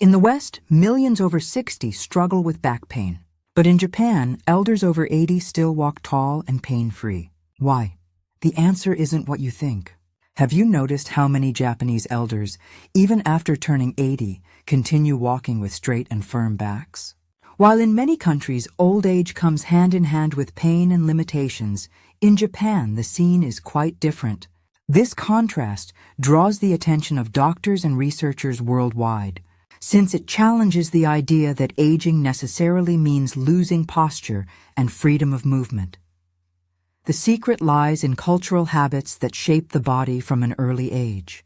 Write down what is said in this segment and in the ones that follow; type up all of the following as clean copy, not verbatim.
In the West, millions over 60 struggle with back pain. But in Japan, elders over 80 still walk tall and pain-free. Why? The answer isn't what you think. Have you noticed how many Japanese elders, even after turning 80, continue walking with straight and firm backs? While in many countries old age comes hand in hand with pain and limitations, in Japan the scene is quite different. This contrast draws the attention of doctors and researchers worldwide, since it challenges the idea that aging necessarily means losing posture and freedom of movement. The secret lies in cultural habits that shape the body from an early age.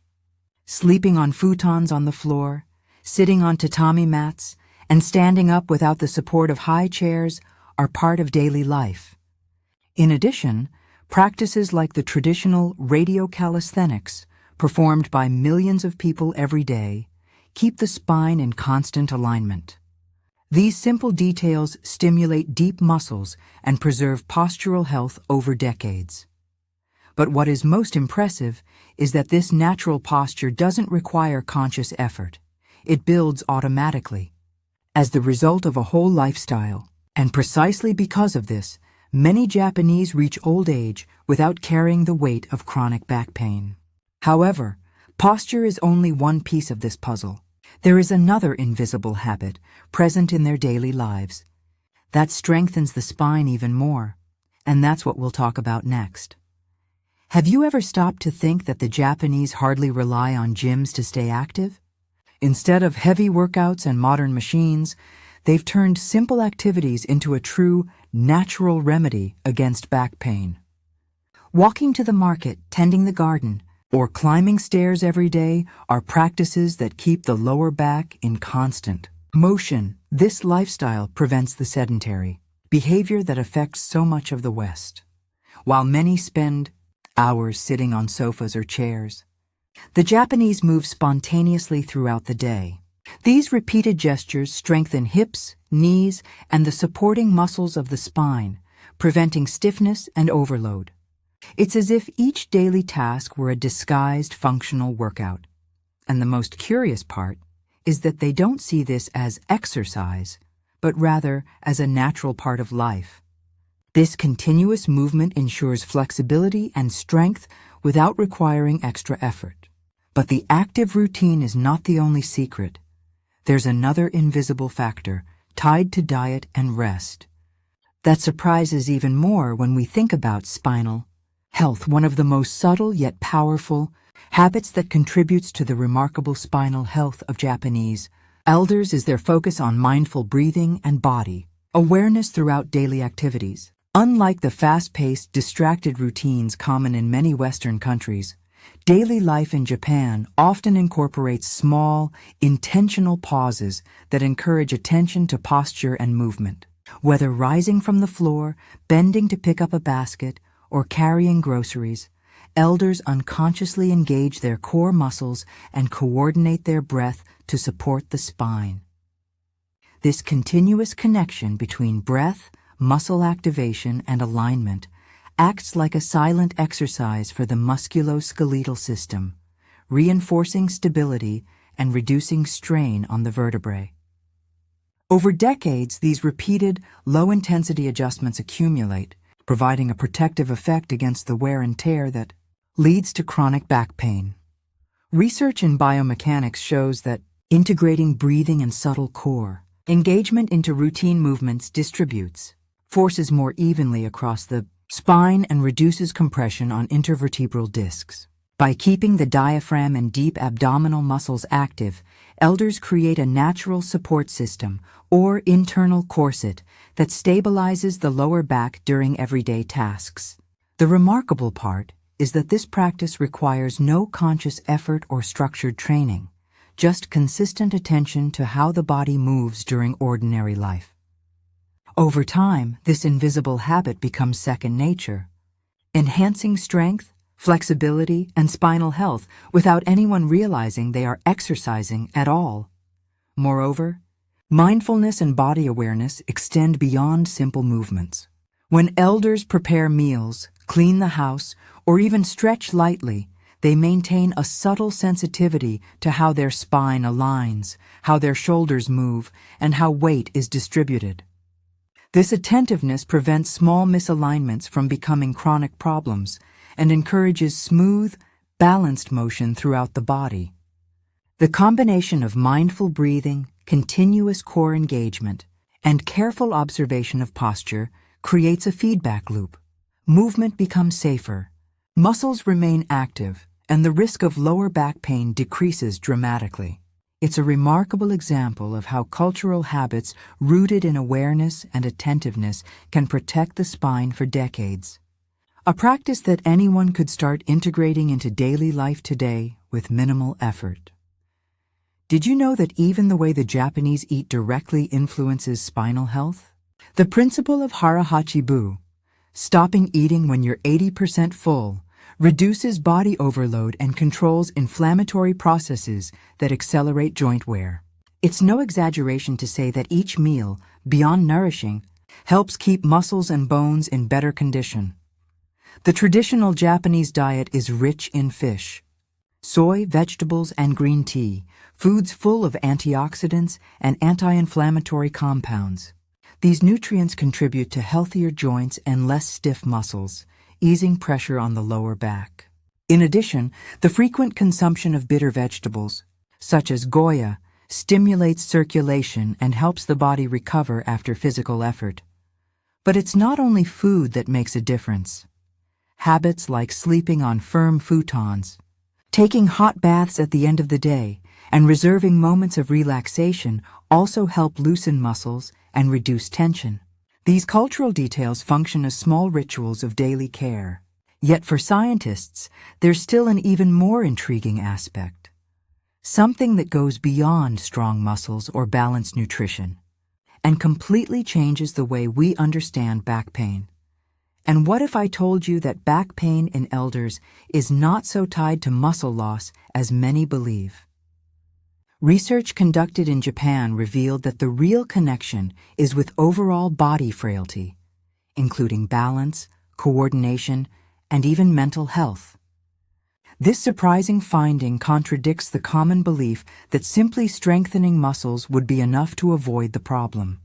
Sleeping on futons on the floor, sitting on tatami mats, and standing up without the support of high chairs are part of daily life. In addition, practices like the traditional radio calisthenics, performed by millions of people every day, keep the spine in constant alignment. These simple details stimulate deep muscles and preserve postural health over decades. But what is most impressive is that this natural posture doesn't require conscious effort. It builds automatically, as the result of a whole lifestyle. And precisely because of this, many Japanese reach old age without carrying the weight of chronic back pain. However, posture is only one piece of this puzzle. There is another invisible habit present in their daily lives that strengthens the spine even more, and that's what we'll talk about next. Have you ever stopped to think that the Japanese hardly rely on gyms to stay active? Instead of heavy workouts and modern machines, they've turned simple activities into a true, natural remedy against back pain. Walking to the market, tending the garden, or climbing stairs every day are practices that keep the lower back in constant motion. This lifestyle prevents the sedentary behavior that affects so much of the West. While many spend hours sitting on sofas or chairs, the Japanese move spontaneously throughout the day. These repeated gestures strengthen hips, knees, and the supporting muscles of the spine, preventing stiffness and overload. It's as if each daily task were a disguised functional workout. And the most curious part is that they don't see this as exercise, but rather as a natural part of life. This continuous movement ensures flexibility and strength without requiring extra effort. But the active routine is not the only secret. There's another invisible factor tied to diet and rest that surprises even more when we think about spinal health, one of the most subtle yet powerful habits that contributes to the remarkable spinal health of Japanese elders is their focus on mindful breathing and body awareness throughout daily activities. Unlike the fast-paced, distracted routines common in many Western countries, daily life in Japan often incorporates small, intentional pauses that encourage attention to posture and movement. Whether rising from the floor, bending to pick up a basket, or carrying groceries, elders unconsciously engage their core muscles and coordinate their breath to support the spine. This continuous connection between breath, muscle activation, and alignment acts like a silent exercise for the musculoskeletal system, reinforcing stability and reducing strain on the vertebrae. Over decades, these repeated, low-intensity adjustments accumulate, providing a protective effect against the wear and tear that leads to chronic back pain. Research in biomechanics shows that integrating breathing and subtle core engagement into routine movements distributes forces more evenly across the spine and reduces compression on intervertebral discs. By keeping the diaphragm and deep abdominal muscles active, elders create a natural support system, or internal corset, that stabilizes the lower back during everyday tasks. The remarkable part is that this practice requires no conscious effort or structured training, just consistent attention to how the body moves during ordinary life. Over time, this invisible habit becomes second nature, enhancing strength, flexibility, and spinal health without anyone realizing they are exercising at all. Moreover, mindfulness and body awareness extend beyond simple movements. When elders prepare meals, clean the house, or even stretch lightly, They maintain a subtle sensitivity to how their spine aligns, how their shoulders move, and how weight is distributed. This attentiveness prevents small misalignments from becoming chronic problems and encourages smooth, balanced motion throughout the body. The combination of mindful breathing, continuous core engagement, and careful observation of posture creates a feedback loop. Movement becomes safer, muscles remain active, and the risk of lower back pain decreases dramatically. It's a remarkable example of how cultural habits rooted in awareness and attentiveness can protect the spine for decades. A practice that anyone could start integrating into daily life today with minimal effort. Did you know that even the way the Japanese eat directly influences spinal health? The principle of hara-hachi-bu, stopping eating when you're 80% full, reduces body overload and controls inflammatory processes that accelerate joint wear. It's no exaggeration to say that each meal, beyond nourishing, helps keep muscles and bones in better condition. The traditional Japanese diet is rich in fish, soy, vegetables, and green tea, foods full of antioxidants and anti-inflammatory compounds. These nutrients contribute to healthier joints and less stiff muscles, easing pressure on the lower back. In addition, the frequent consumption of bitter vegetables, such as goya, stimulates circulation and helps the body recover after physical effort. But it's not only food that makes a difference. Habits like sleeping on firm futons, taking hot baths at the end of the day, and reserving moments of relaxation also help loosen muscles and reduce tension. These cultural details function as small rituals of daily care. Yet for scientists, there's still an even more intriguing aspect. Something that goes beyond strong muscles or balanced nutrition, and completely changes the way we understand back pain. And what if I told you that back pain in elders is not so tied to muscle loss as many believe? Research conducted in Japan revealed that the real connection is with overall body frailty, including balance, coordination, and even mental health. This surprising finding contradicts the common belief that simply strengthening muscles would be enough to avoid the problem.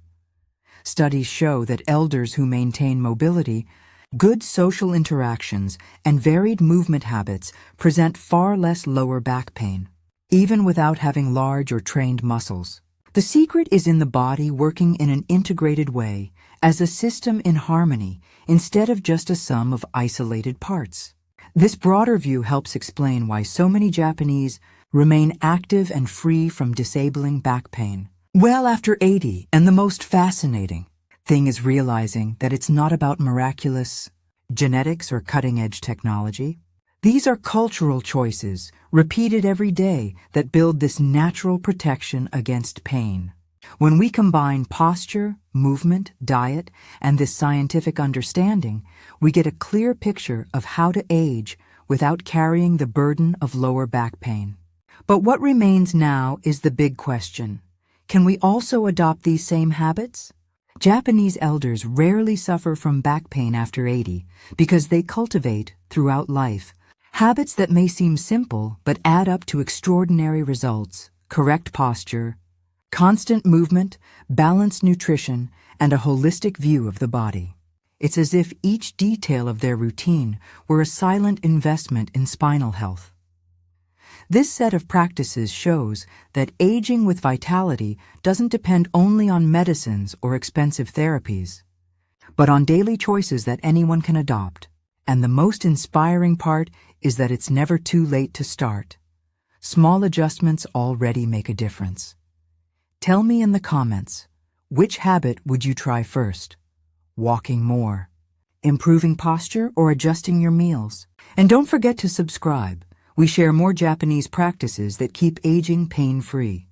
Studies show that elders who maintain mobility, good social interactions, and varied movement habits present far less lower back pain, even without having large or trained muscles. The secret is in the body working in an integrated way, as a system in harmony, instead of just a sum of isolated parts. This broader view helps explain why so many Japanese remain active and free from disabling back pain well after 80, and the most fascinating thing is realizing that it's not about miraculous genetics or cutting-edge technology. These are cultural choices, repeated every day, that build this natural protection against pain. When we combine posture, movement, diet, and this scientific understanding, we get a clear picture of how to age without carrying the burden of lower back pain. But what remains now is the big question. Can we also adopt these same habits? Japanese elders rarely suffer from back pain after 80 because they cultivate, throughout life, habits that may seem simple but add up to extraordinary results: correct posture, constant movement, balanced nutrition, and a holistic view of the body. It's as if each detail of their routine were a silent investment in spinal health. This set of practices shows that aging with vitality doesn't depend only on medicines or expensive therapies, but on daily choices that anyone can adopt. And the most inspiring part is that it's never too late to start. Small adjustments already make a difference. Tell me in the comments, which habit would you try first? Walking more, improving posture, or adjusting your meals? And don't forget to subscribe. We share more Japanese practices that keep aging pain-free.